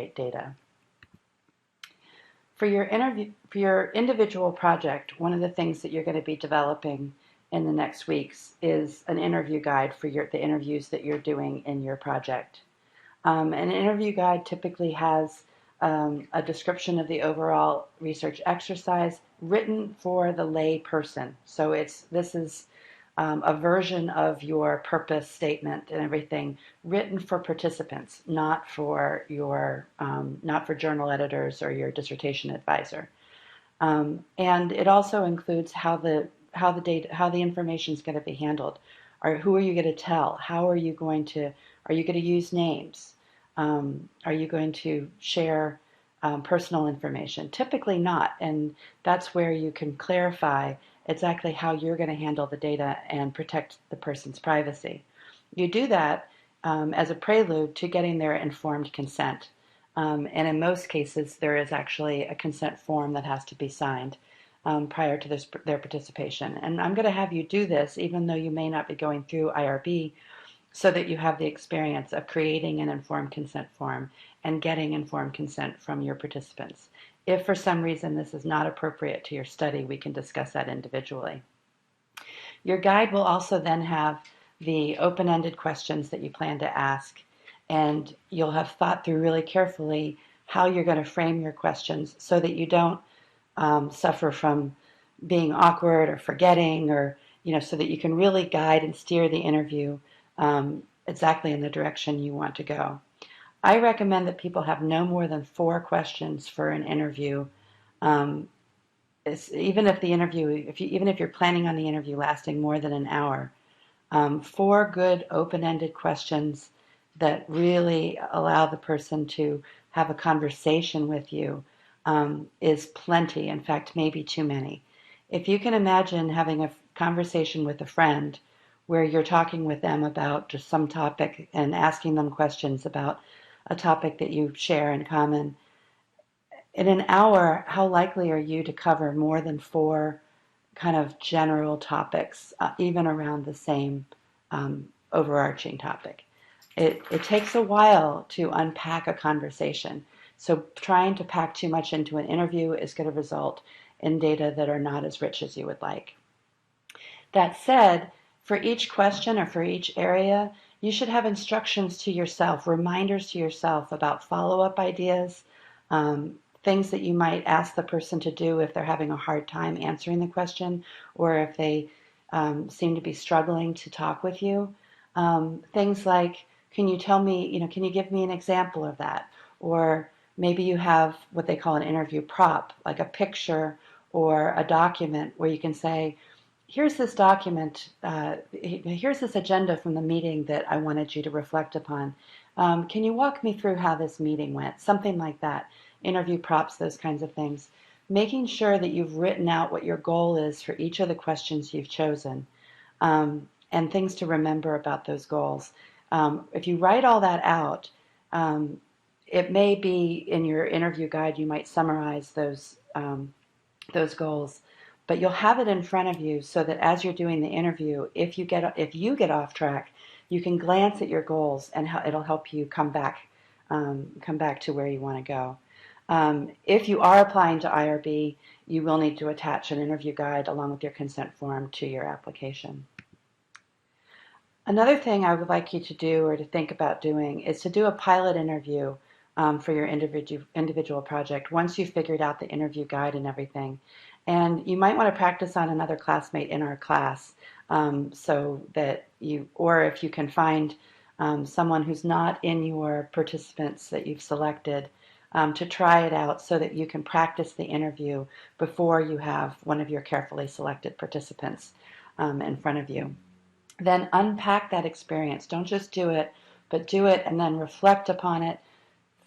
data. For your individual project, one of the things that you're going to be developing in the next weeks is an interview guide for the interviews that you're doing in your project. An interview guide typically has a description of the overall research exercise written for the lay person. So this is a version of your purpose statement and everything written for participants, not for journal editors or your dissertation advisor. And it also includes how the information is going to be handled. Who are you going to tell? Are you going to use names? Are you going to share personal information? Typically not, and that's where you can clarify exactly how you're going to handle the data and protect the person's privacy. You do that as a prelude to getting their informed consent. And in most cases, there is actually a consent form that has to be signed prior to their participation. And I'm going to have you do this, even though you may not be going through IRB, so that you have the experience of creating an informed consent form and getting informed consent from your participants. If for some reason this is not appropriate to your study, we can discuss that individually. Your guide will also then have the open-ended questions that you plan to ask, and you'll have thought through really carefully how you're going to frame your questions so that you don't suffer from being awkward or forgetting, or so that you can really guide and steer the interview exactly in the direction you want to go. I recommend that people have no more than 4 questions for an interview. Even if you're planning on the interview lasting more than an hour, 4 good open-ended questions that really allow the person to have a conversation with you is plenty. In fact, maybe too many. If you can imagine having a conversation with a friend where you're talking with them about just some topic and asking them questions about a topic that you share in common, in an hour, how likely are you to cover more than 4 kind of general topics, even around the same overarching topic? It takes a while to unpack a conversation. So trying to pack too much into an interview is going to result in data that are not as rich as you would like. That said, for each question or for each area, you should have instructions to yourself, reminders to yourself about follow-up ideas, things that you might ask the person to do if they're having a hard time answering the question, or if they seem to be struggling to talk with you. Things like, can you give me an example of that? Or maybe you have what they call an interview prop, like a picture or a document where you can say, here's this document, here's this agenda from the meeting that I wanted you to reflect upon. Can you walk me through how this meeting went? Something like that. Interview props, those kinds of things. Making sure that you've written out what your goal is for each of the questions you've chosen, and things to remember about those goals. If you write all that out, it may be in your interview guide, you might summarize those goals. But you'll have it in front of you so that as you're doing the interview, if you get off track, you can glance at your goals and it'll help you come back to where you want to go. If you are applying to IRB, you will need to attach an interview guide along with your consent form to your application. Another thing I would like you to do or to think about doing is to do a pilot interview for your individual project once you've figured out the interview guide and everything. And you might want to practice on another classmate in our class, so that or if you can find someone who's not in your participants that you've selected, to try it out so that you can practice the interview before you have one of your carefully selected participants in front of you. Then unpack that experience. Don't just do it, but do it and then reflect upon it.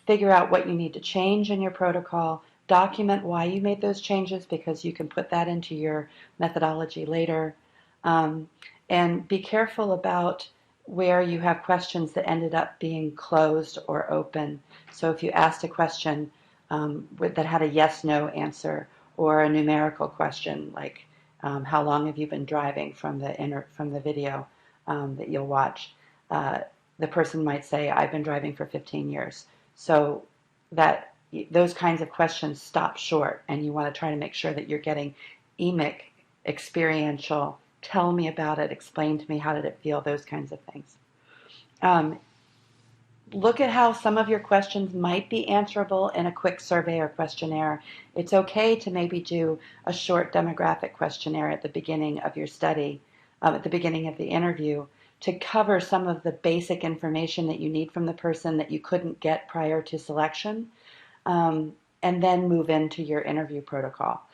Figure out what you need to change in your protocol. Document why you made those changes, because you can put that into your methodology later. And be careful about where you have questions that ended up being closed or open. So if you asked a question that had a yes/no answer, or a numerical question like how long have you been driving from the video that you'll watch, the person might say, I've been driving for 15 years. So that those kinds of questions stop short, and you want to try to make sure that you're getting emic, experiential, tell me about it, explain to me, how did it feel, those kinds of things. Um, Look at how some of your questions might be answerable in a quick survey or questionnaire. It's okay to maybe do a short demographic questionnaire at the beginning of your study, at the beginning of the interview, to cover some of the basic information that you need from the person that you couldn't get prior to selection, um, and then move into your interview protocol.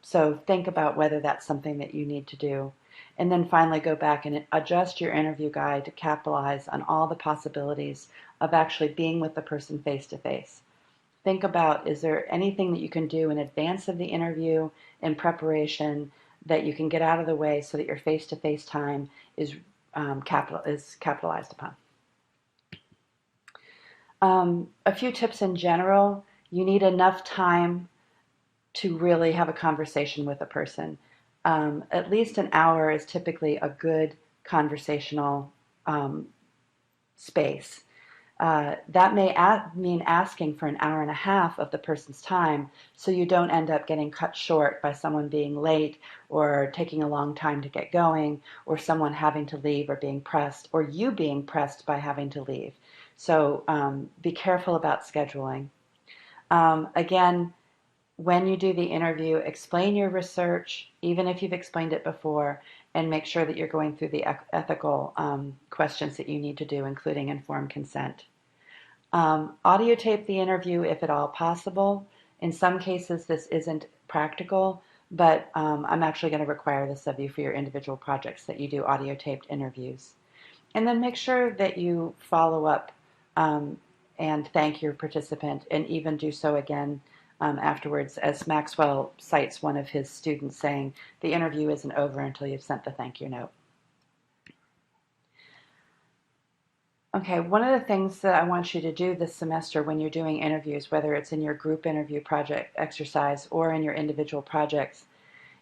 So think about whether that's something that you need to do. And then finally go back and adjust your interview guide to capitalize on all the possibilities of actually being with the person face to face. Think about, is there anything that you can do in advance of the interview, in preparation, that you can get out of the way so that your face to face time is capitalized upon. A few tips in general. You need enough time to really have a conversation with a person. At least an hour is typically a good conversational space. That may mean asking for an hour and a half of the person's time, so you don't end up getting cut short by someone being late or taking a long time to get going, or someone having to leave or being pressed, or you being pressed by having to leave. So be careful about scheduling. Again, when you do the interview, explain your research, even if you've explained it before, and make sure that you're going through the ethical questions that you need to do, including informed consent. Audio tape the interview if at all possible. In some cases, this isn't practical, but I'm actually going to require this of you for your individual projects, that you do audio taped interviews. And then make sure that you follow up and thank your participant, and even do so again afterwards, as Maxwell cites one of his students saying, the interview isn't over until you've sent the thank you note. Okay, one of the things that I want you to do this semester when you're doing interviews, whether it's in your group interview project exercise or in your individual projects,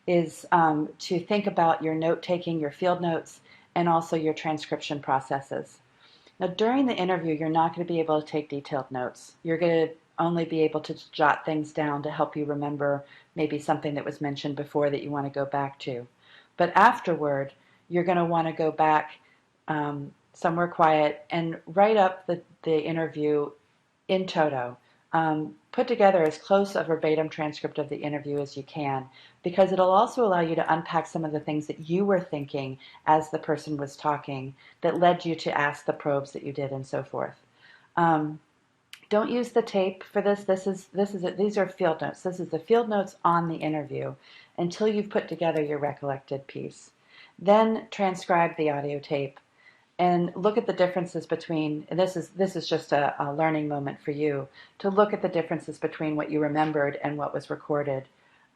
is to think about your note-taking, your field notes, and also your transcription processes. Now, during the interview, you're not going to be able to take detailed notes. You're going to only be able to jot things down to help you remember maybe something that was mentioned before that you want to go back to. But afterward, you're going to want to go back somewhere quiet and write up the interview in toto. Put together as close a verbatim transcript of the interview as you can, because it'll also allow you to unpack some of the things that you were thinking as the person was talking that led you to ask the probes that you did, and so forth. Don't use the tape for this. These are field notes. This is the field notes on the interview until you've put together your recollected piece. Then transcribe the audio tape and look at the differences between, and this is just a learning moment for you, to look at the differences between what you remembered and what was recorded.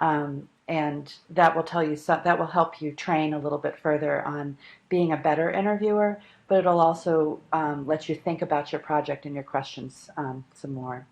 And that will tell you, that will help you train a little bit further on being a better interviewer, but it'll also let you think about your project and your questions some more.